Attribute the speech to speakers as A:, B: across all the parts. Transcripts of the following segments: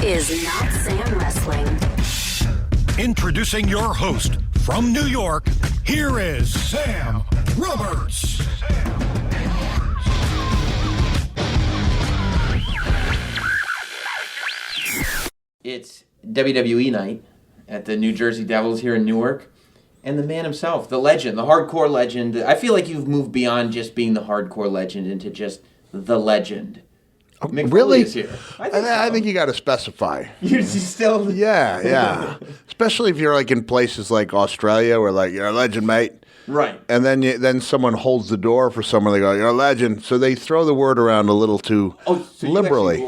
A: is Notsam Wrestling.
B: Introducing your host from New York, here is Sam Roberts.
C: It's WWE night at the New Jersey Devils here in Newark. And the man himself, the legend, the hardcore legend. I feel like you've moved beyond just being the hardcore legend into just the legend. Mick
D: Really?
C: Foley is here.
D: I think you got to specify.
C: You still...
D: Yeah. Especially if you're like in places like Australia where like, you're a legend, mate.
C: Right.
D: And then someone holds the door for someone. They go, you're a legend. So they throw the word around a little too liberally.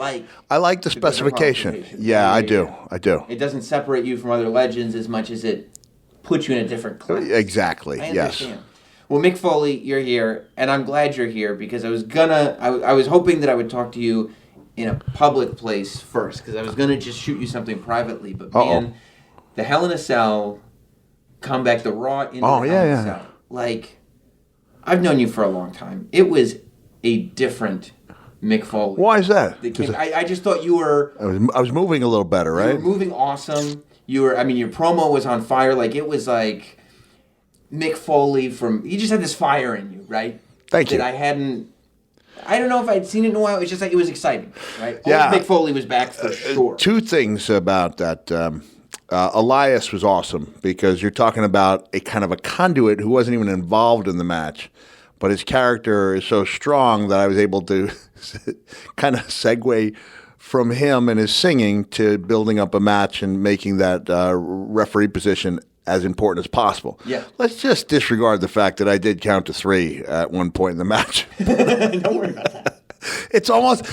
D: I like the specification. Yeah, I do.
C: It doesn't separate you from other legends as much as it puts you in a different class.
D: Exactly.
C: I understand. Well, Mick Foley, you're here, and I'm glad you're here because I was hoping that I would talk to you in a public place first because I was gonna just shoot you something privately. But man, the Hell in a Cell comeback, the Raw into the Hell in a Cell. Like, I've known you for a long time. It was a different Mick Foley.
D: Why is that?
C: I just thought you were...
D: I was moving a little better, right?
C: You were moving awesome. Your promo was on fire. Like, it was like Mick Foley you just had this fire in you, right?
D: Thank you.
C: That I don't know if I'd seen it in a while. It was just like, it was exciting, right?
D: Yeah.
C: Mick Foley was back for sure.
D: Two things about that. Elias was awesome because you're talking about a kind of a conduit who wasn't even involved in the match, but his character is so strong that I was able to kind of segue from him and his singing to building up a match and making that referee position as important as possible.
C: Yeah.
D: Let's just disregard the fact that I did count to 3 at one point in the match.
C: Don't worry about that.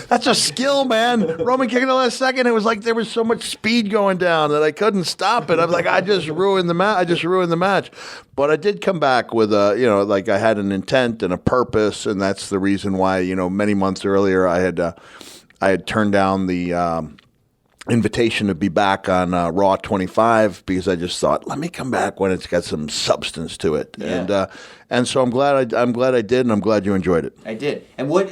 D: That's a skill, man. Roman kick in the last second. It was like there was so much speed going down that I couldn't stop it. I was like, I just ruined the match. But I did come back with I had an intent and a purpose, and that's the reason why, many months earlier I had turned down the invitation to be back on Raw 25 because I just thought, let me come back when it's got some substance to it.
C: Yeah.
D: And so I'm glad I did, and I'm glad you enjoyed it.
C: I did. And what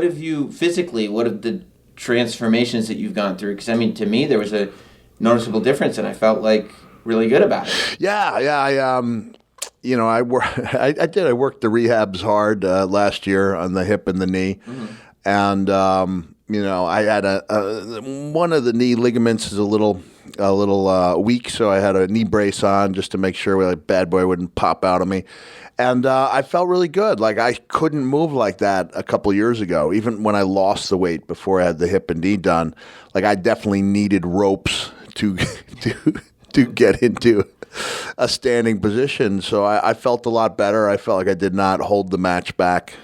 C: have you physically? What have the transformations that you've gone through? Because to me, there was a noticeable difference, and I felt like really good about it.
D: Yeah. I did. I worked the rehabs hard last year on the hip and the knee, and I had one of the knee ligaments is a little weak, so I had a knee brace on just to make sure like bad boy wouldn't pop out of me. And I felt really good. Like I couldn't move like that a couple years ago. Even when I lost the weight before I had the hip and knee done, like I definitely needed ropes to get into a standing position. So I felt a lot better. I felt like I did not hold the match back.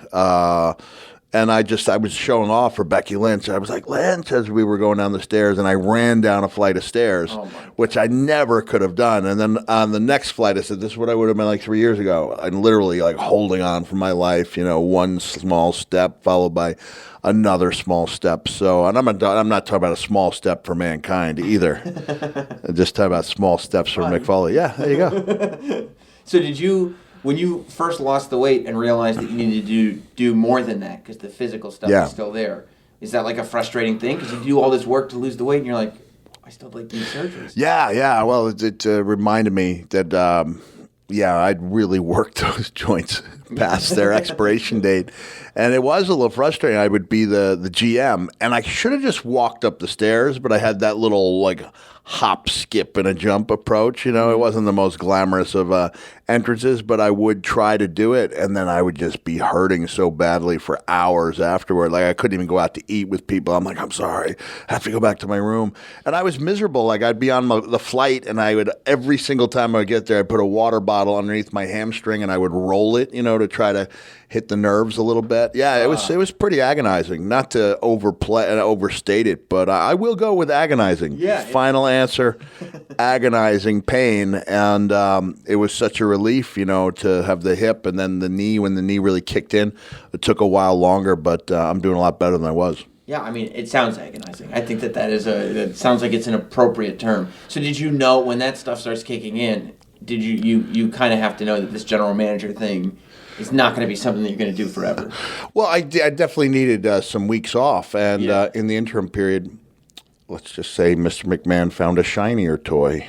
D: And I was showing off for Becky Lynch. I was like, Lynch, as we were going down the stairs, and I ran down a flight of stairs, which I never could have done. And then on the next flight, I said, this is what I would have been like 3 years ago. I'm literally like holding on for my life, one small step followed by another small step. So, and I'm not talking about a small step for mankind either. I'm just talking about small steps for Mick Foley. Yeah, there you go.
C: So did you... When you first lost the weight and realized that you needed to do more than that because the physical stuff is still there, is that like a frustrating thing? Because you do all this work to lose the weight and you're like, I still like these surgeries.
D: Yeah. Well, it reminded me that, I'd really worked those joints past their expiration date. And it was a little frustrating. I would be the GM, and I should have just walked up the stairs, but I had that little like hop, skip, and a jump approach. It wasn't the most glamorous of entrances, but I would try to do it, and then I would just be hurting so badly for hours afterward. Like I couldn't even go out to eat with people. I'm like, I'm sorry, I have to go back to my room. And I was miserable. Like I'd be on the flight, and I would, every single time I would get there, I'd put a water bottle underneath my hamstring, and I would roll it, to try to hit the nerves a little bit. Yeah, it was pretty agonizing. Not to overstate it, but I will go with agonizing.
C: Yeah.
D: Final answer, agonizing pain, and it was such a relief, to have the hip and then the knee. When the knee really kicked in, it took a while longer, but I'm doing a lot better than I was.
C: Yeah, it sounds agonizing. I think it sounds like it's an appropriate term. So did you know when that stuff starts kicking in? Did you kind of have to know that this general manager thing is not going to be something that you're going to do forever?
D: Well, I definitely needed some weeks off, and in the interim period, let's just say Mr. McMahon found a shinier toy.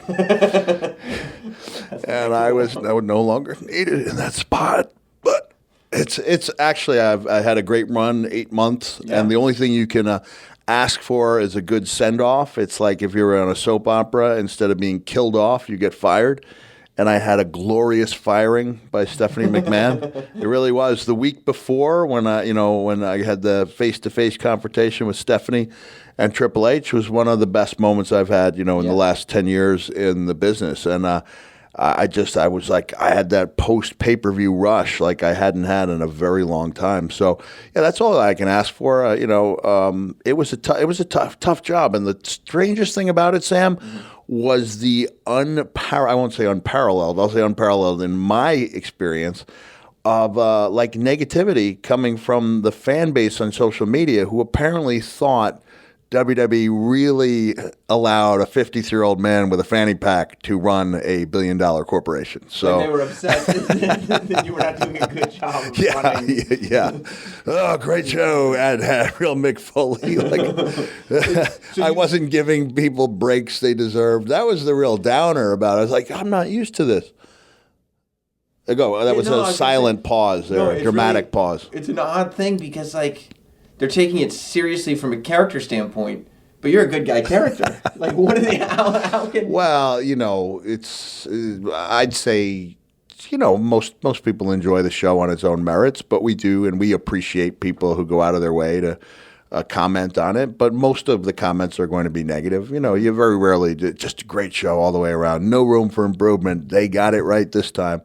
D: And I would no longer needed in that spot. But it's actually, I had a great run, 8 months, and the only thing you can ask for is a good send-off. It's like if you were on a soap opera, instead of being killed off, you get fired. And I had a glorious firing by Stephanie McMahon. It really was. The week before, when I had the face-to-face confrontation with Stephanie and Triple H, was one of the best moments I've had, in the last 10 years in the business. And I was like, I had that post-pay-per-view rush like I hadn't had in a very long time. So, yeah, that's all I can ask for. It was a tough job. And the strangest thing about it, Sam, was the I won't say unparalleled, I'll say unparalleled in my experience of negativity coming from the fan base on social media who apparently thought WWE really allowed a 53-year-old man with a fanny pack to run a $1 billion corporation. So
C: and they were upset that you were not doing a good job of running.
D: Yeah. Oh, great show. And had real Mick Foley. I wasn't giving people breaks they deserved. That was the real downer about it. I was like, I'm not used to this. That was a silent pause there, a dramatic pause.
C: It's an odd thing because, they're taking it seriously from a character standpoint, but you're a good guy character. What are they? How can?
D: Well, it's. I'd say, most people enjoy the show on its own merits, but we do, and we appreciate people who go out of their way to comment on it. But most of the comments are going to be negative. You very rarely just a great show all the way around. No room for improvement. They got it right this time.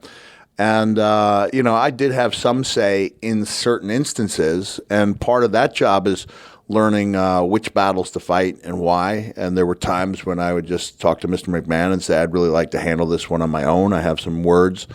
D: And, I did have some say in certain instances, and part of that job is learning which battles to fight and why. And there were times when I would just talk to Mr. McMahon and say, I'd really like to handle this one on my own. I have some words,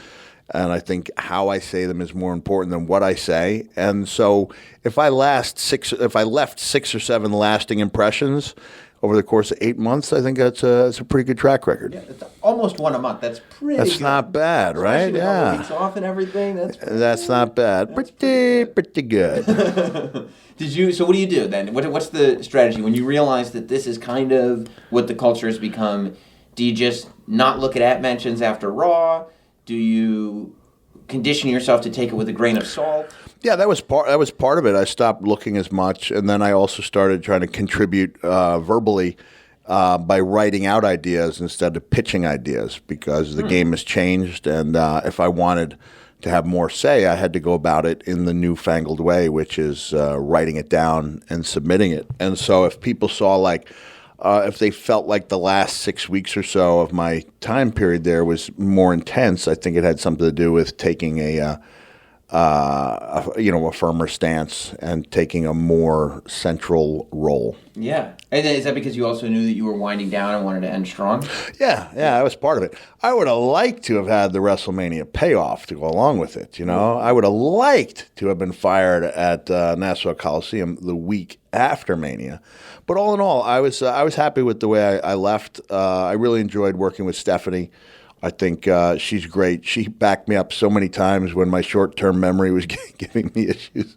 D: and I think how I say them is more important than what I say. And so if I left 6 or 7 lasting impressions over the course of 8 months, I think that's a pretty good track record.
C: Yeah, it's almost one a month. That's pretty
D: That's
C: good.
D: not bad, right?
C: Especially with all the weeks off and everything.
D: That's not bad. Pretty good.
C: So what do you do then? What's the strategy when you realize that this is kind of what the culture has become? Do you just not look at mentions after Raw? Do you condition yourself to take it with a grain of salt?
D: Yeah, that was part of it. I stopped looking as much, and then I also started trying to contribute verbally by writing out ideas instead of pitching ideas, because the game has changed, and if I wanted to have more say, I had to go about it in the newfangled way, which is writing it down and submitting it. And so if people saw if they felt like the last 6 weeks or so of my time period there was more intense, I think it had something to do with taking a firmer stance and taking a more central role.
C: Yeah. And is that because you also knew that you were winding down and wanted to end strong?
D: Yeah, that was part of it. I would have liked to have had the WrestleMania payoff to go along with it, I would have liked to have been fired at Nassau Coliseum the week after Mania. But all in all, I was happy with the way I left. I really enjoyed working with Stephanie. I think she's great. She backed me up so many times when my short-term memory was giving me issues.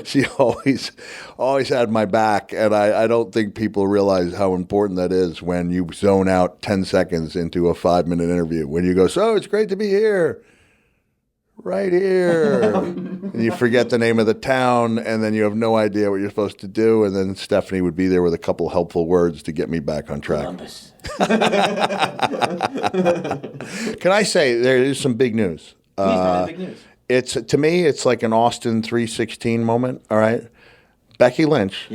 D: She always had my back, and I don't think people realize how important that is when you zone out 10 seconds into a 5-minute interview. When you go, so it's great to be here. Right here. And you forget the name of the town, and then you have no idea what you're supposed to do, and then Stephanie would be there with a couple helpful words to get me back on track.
C: Columbus.
D: Can I say there is some big news?
C: Please tell me the big news.
D: To me, it's like an Austin 3:16 moment, all right? Becky Lynch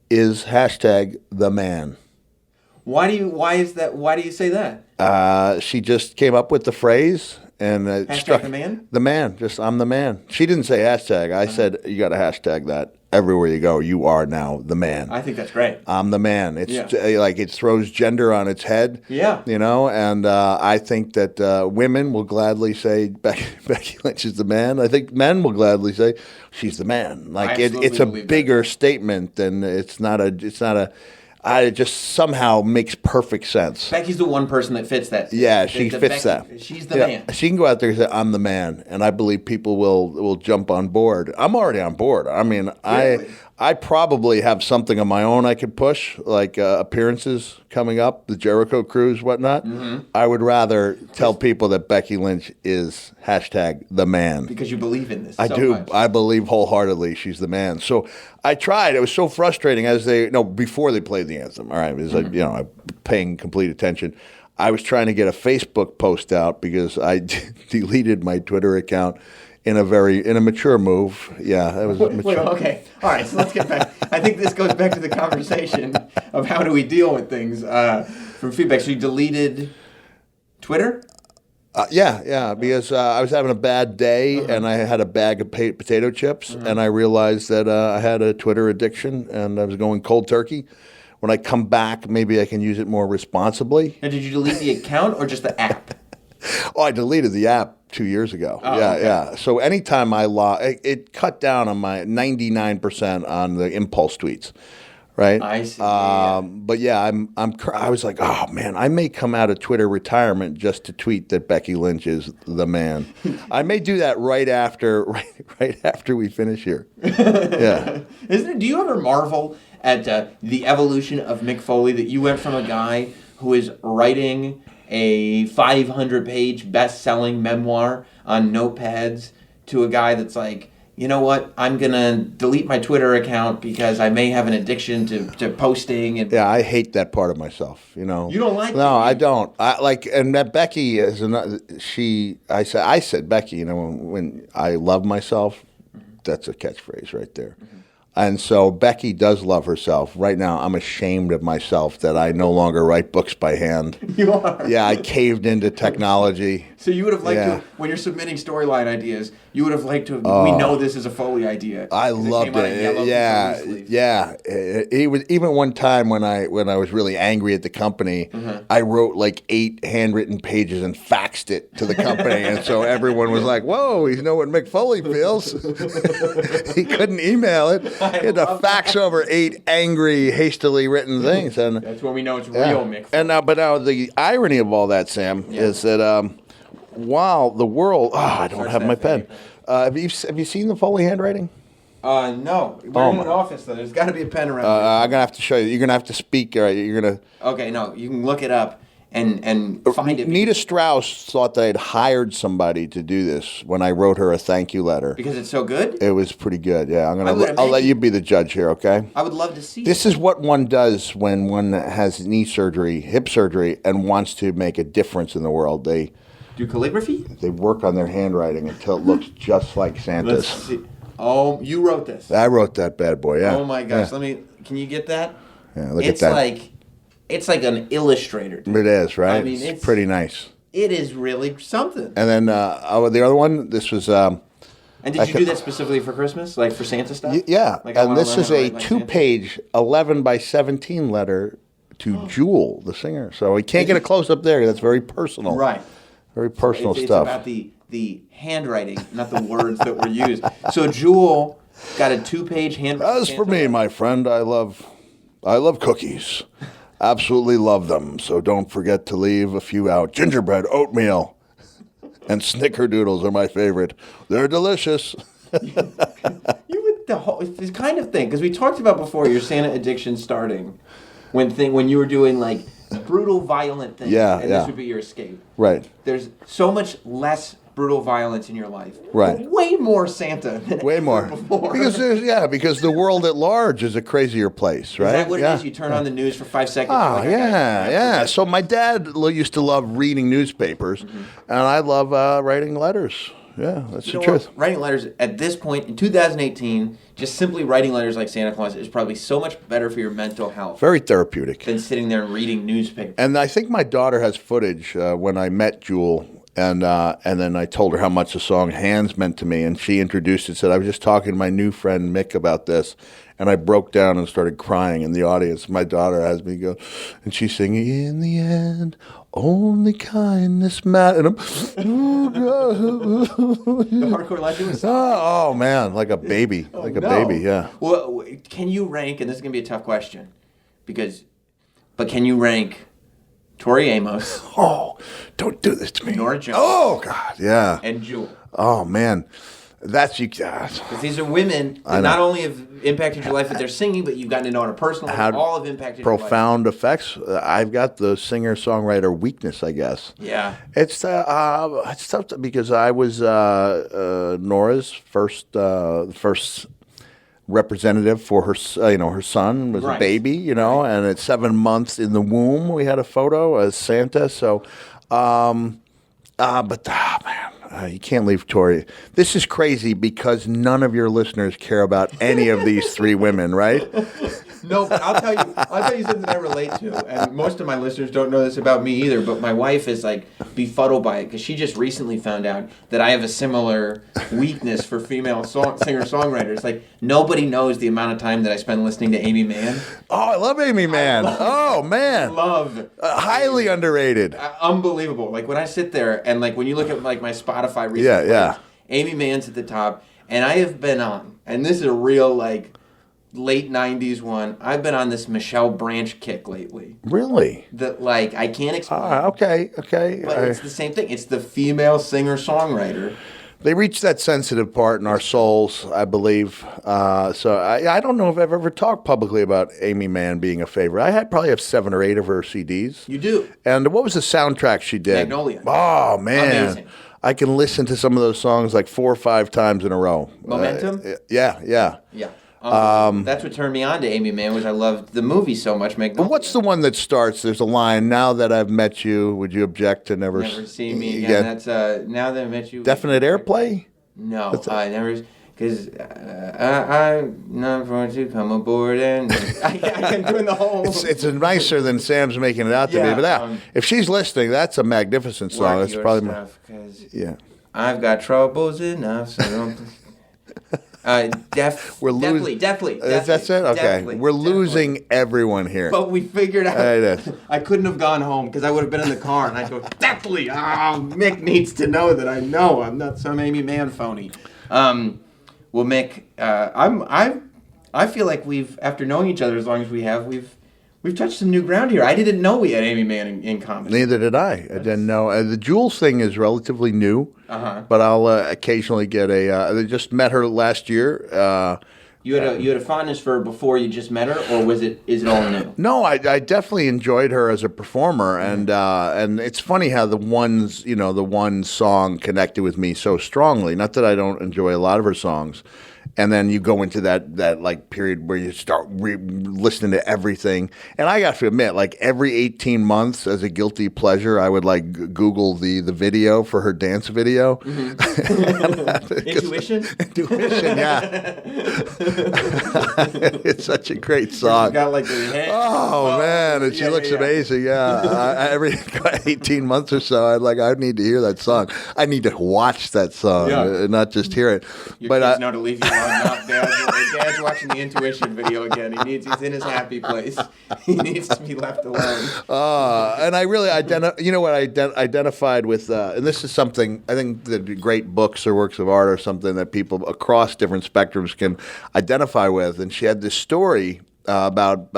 D: is #the man.
C: Why do you say that?
D: She just came up with the phrase, and it struck
C: the man?
D: The man, just I'm the man. She didn't say hashtag. I said you got to hashtag that everywhere you go. You are now the man.
C: I think that's great.
D: I'm the man. It's it throws gender on its head.
C: Yeah.
D: And I think that women will gladly say Becky Lynch is the man. I think men will gladly say she's the man. It's a bigger statement than it's not a. it just somehow makes perfect sense.
C: Becky's the one person that fits that.
D: Yeah, she fits that.
C: She's the man.
D: She can go out there and say, "I'm the man," and I believe people will jump on board. I'm already on board. I mean,
C: Really?
D: I probably have something of my own I could push, like appearances coming up, the Jericho Cruise, whatnot.
C: Mm-hmm.
D: I would rather tell people that Becky Lynch is #the man.
C: Because you believe in this.
D: I
C: so
D: do.
C: much.
D: I believe wholeheartedly she's the man. So I tried. It was so frustrating before they played the anthem. All right, it was like, I'm paying complete attention. I was trying to get a Facebook post out because I deleted my Twitter account in a mature move. Yeah, that was mature.
C: Wait, okay. All right, so let's get back. I think this goes back to the conversation of how do we deal with things from feedback. So you deleted Twitter?
D: Yeah, because I was having a bad day and I had a bag of potato chips and I realized that I had a Twitter addiction and I was going cold turkey. When I come back, maybe I can use it more responsibly.
C: Now, did you delete the account or just the app?
D: Oh, I deleted the app 2 years ago.
C: Oh,
D: yeah,
C: okay.
D: yeah. So anytime I it cut down on my 99% on the impulse tweets, right?
C: I see.
D: But yeah, I was like, oh man, I may come out of Twitter retirement just to tweet that Becky Lynch is the man. I may do that right after we finish here. Yeah.
C: Do you ever marvel at the evolution of Mick Foley, that you went from a guy who is writing a 500-page best-selling memoir on notepads to a guy that's like, you know what, I'm going to delete my Twitter account because I may have an addiction to posting. And
D: Yeah, I hate that part of myself, You
C: don't like
D: No,
C: it?
D: I don't. And that Becky is I said, Becky, when I love myself, that's a catchphrase right there. And so Becky does love herself. Right now, I'm ashamed of myself that I no longer write books by hand.
C: You are.
D: Yeah, I caved into technology.
C: So you would have liked to, when you're submitting storyline ideas, you would have liked to, we know this is a Foley idea.
D: I
C: 'cause
D: loved
C: came on a yellow
D: it.
C: sleeve.
D: Yeah. It was even one time when I was really angry at the company, I wrote like 8 handwritten pages and faxed it to the company, and so everyone was like, "Whoa, you know what Mick Foley feels." He couldn't email it. He had to fax over 8 angry, hastily written things, and
C: That's when we know it's real, Mick Foley.
D: And now the irony of all that, Sam, is that while the world, I don't have my pen. Have you seen the Foley handwriting?
C: No. We're in an office, though. There's got to be a pen around here.
D: I'm gonna have to show you. You're gonna have to speak. All right, you're gonna.
C: Okay, no, you can look it up and find it.
D: Nita Strauss thought that I'd hired somebody to do this when I wrote her a thank you letter.
C: Because it's so good?
D: It was pretty good. Yeah,
C: I would
D: I'll let
C: imagine.
D: you be the judge here, okay?
C: I would love to see
D: This is what one does when one has knee surgery, hip surgery, and wants to make a difference in the world. They
C: Do calligraphy?
D: work on their handwriting until it looks just like
C: Let's
D: Santa's.
C: see. Oh, you wrote this.
D: I wrote that bad boy. Yeah.
C: Oh my gosh.
D: Yeah.
C: Can you get that?
D: Yeah, look
C: It's
D: at that.
C: it's like an illustrator. Dude.
D: It is, right?
C: I mean,
D: it's pretty nice.
C: It is really something.
D: And then the other one, this was.
C: And did you do that specifically for Christmas, like for Santa stuff?
D: Yeah,
C: Like, I
D: and
C: wanna
D: this
C: learn
D: is
C: how to
D: a
C: write like Santa?
D: 2-page, 11 by 17 letter to Jewel, the singer. So we can't get a close up there. That's very personal.
C: Right.
D: Very personal
C: It's
D: stuff.
C: about the handwriting, not the words that were used. So Jewel got a 2-page handwriting.
D: As for me, my friend, I love cookies. Absolutely love them. So don't forget to leave a few out. Gingerbread, oatmeal, and snickerdoodles are my favorite. They're delicious.
C: You would this kind of thing, because we talked about before your Santa addiction starting when you were doing like brutal, violent things.
D: Yeah,
C: and
D: yeah.
C: this would be your escape.
D: Right.
C: There's so much less brutal violence in your life.
D: Right.
C: But way more Santa than
D: Way
C: ever
D: more.
C: before.
D: Because the world at large is a crazier place, right?
C: Is that what
D: Yeah.
C: it is? You turn on the news for 5 seconds.
D: Oh,
C: you're like, okay,
D: yeah. So my dad used to love reading newspapers, and I love writing letters. Yeah, that's
C: You
D: the
C: know
D: truth.
C: what? Writing letters at this point in 2018, just simply writing letters like Santa Claus is probably so much better for your mental health
D: Very therapeutic.
C: than sitting there and reading newspapers.
D: And I think my daughter has footage when I met Jewel, and then I told her how much the song "Hands" meant to me, and she introduced it. Said I was just talking to my new friend Mick about this, and I broke down and started crying in the audience. My daughter has me go, and she's singing, "In the end, only kindness matters."
C: The hardcore Latino song.
D: Oh man, like a baby,
C: No.
D: baby, yeah.
C: Well, can you rank, and this is going to be a tough question, because but can you rank Tori Amos?
D: Oh, don't do this to me.
C: Norah Jones.
D: Oh, God, yeah.
C: And Jewel.
D: Oh, man. That's you.
C: Because these are women that not only have impacted your life with their singing, but you've gotten to know on a personal level. All have impacted your life.
D: Profound effects. I've got the singer-songwriter weakness, I guess.
C: Yeah.
D: It's tough because I was Nora's first representative for her. Her son was a baby. And at 7 months in the womb, we had a photo as Santa. So, man. You can't leave Tori. This is crazy because none of your listeners care about any of these three women, right?
C: No, but I'll tell you something I relate to, and most of my listeners don't know this about me either. But my wife is like befuddled by it because she just recently found out that I have a similar weakness for female singer-songwriters. Like nobody knows the amount of time that I spend listening to Amy Mann.
D: Oh, I love Amy Mann.
C: Love
D: highly underrated.
C: Unbelievable. Like when I sit there and like when you look at like my Spotify recent plays, Amy Mann's at the top, and I have been on, and this is a real like late 90s one. I've been on this Michelle Branch kick lately.
D: Really?
C: That like I can't explain.
D: Okay.
C: But it's the same thing. It's the female singer-songwriter.
D: They reach that sensitive part in our souls, I believe. So I don't know if I've ever talked publicly about Amy Mann being a favorite. I probably have 7 or 8 of her CDs.
C: You do.
D: And what was the soundtrack she did?
C: Magnolia.
D: Oh, man.
C: Amazing.
D: I can listen to some of those songs like 4 or 5 times in a row.
C: Momentum?
D: Yeah.
C: That's what turned me on to Amy Mann, was I loved the movie so much. Magnolia.
D: But what's the one that starts? There's a line. Now that I've met you, would you object to never
C: see me again? That's now that I met you.
D: Definite Airplay?
C: No, I never. Because I'm not going to come aboard and I'm doing the whole.
D: It's nicer than Sam's making it out to be. But if she's listening, that's a magnificent song. That's probably
C: stuff, I've got troubles enough, so don't. Definitely.
D: That's it? Okay. We're losing everyone here.
C: But we figured out I couldn't have gone home because I would have been in the car and I'd go, definitely. Mick needs to know that I know I'm not some Amy Mann phony. Well, Mick, I feel like after knowing each other as long as we have, we've touched some new ground here. I didn't know we had Amy Mann in common.
D: Neither did I. I didn't know. The Jules thing is relatively new, but I'll occasionally get I just met her last year.
C: You had a fondness for her before you just met her, or is it all new?
D: No, I definitely enjoyed her as a performer, and it's funny how the one song connected with me so strongly. Not that I don't enjoy a lot of her songs. And then you go into that like period where you start listening to everything. And I got to admit, like every 18 months as a guilty pleasure, I would like Google the video for her dance video.
C: Mm-hmm.
D: Intuition, yeah. It's such a great song.
C: She's got like the head.
D: Oh man, and she looks amazing. Yeah, every 18 months or so, I need to hear that song. I need to watch that song, not just hear it.
C: Your kids know to leave you alone. Dad's watching the Intuition video again. He's in his happy place. He needs to be left alone.
D: And I really identified with, and this is something I think that great books or works of art are something that people across different spectrums can identify with. And she had this story about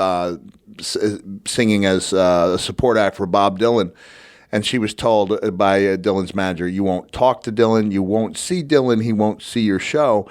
D: singing as a support act for Bob Dylan. And she was told by Dylan's manager, you won't talk to Dylan, you won't see Dylan, he won't see your show.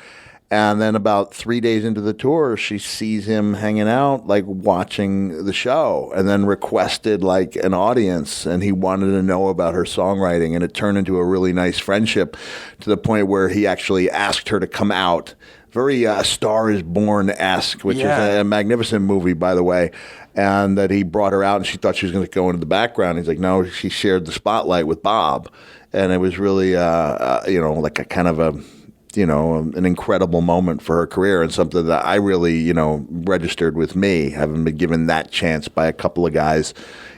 D: And then about 3 days into the tour, she sees him hanging out, like watching the show, and then requested like an audience, and he wanted to know about her songwriting, and it turned into a really nice friendship to the point where he actually asked her to come out. Very Star is Born-esque, which is a magnificent movie, by the way, and that he brought her out, and she thought she was going to go into the background. He's like, no, she shared the spotlight with Bob, and it was really, like a kind of an incredible moment for her career, and something that I really, registered with me, having been given that chance by a couple of guys,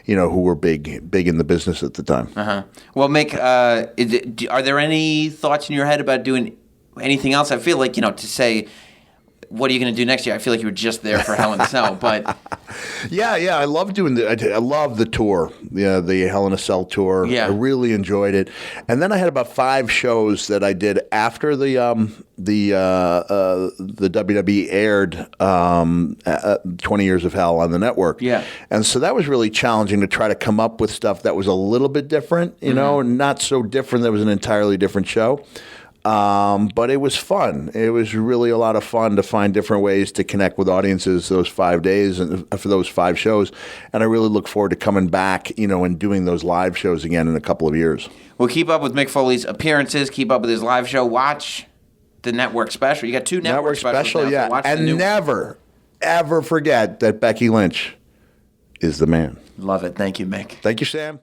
D: who were big in the business at the time.
C: Well, Mick, are there any thoughts in your head about doing anything else? I feel like, to say what are you going to do next year? I feel like you were just there for Hell in a Cell, but
D: Yeah, I love doing I love the tour, the Hell in a Cell tour.
C: Yeah.
D: I really enjoyed it. And then I had about 5 shows that I did after the WWE aired 20 Years of Hell on the network.
C: Yeah.
D: And so that was really challenging to try to come up with stuff that was a little bit different, not so different that it was an entirely different show. But it was fun. It was really a lot of fun to find different ways to connect with audiences those 5 days and for those 5 shows. And I really look forward to coming back, and doing those live shows again in a couple of years.
C: we'll keep up with Mick Foley's appearances, keep up with his live show, watch the network special. You got 2 network specials now,
D: yeah.
C: so watch
D: And
C: the new
D: never, ever forget that Becky Lynch is the man.
C: Love it. Thank you, Mick.
D: Thank you, Sam.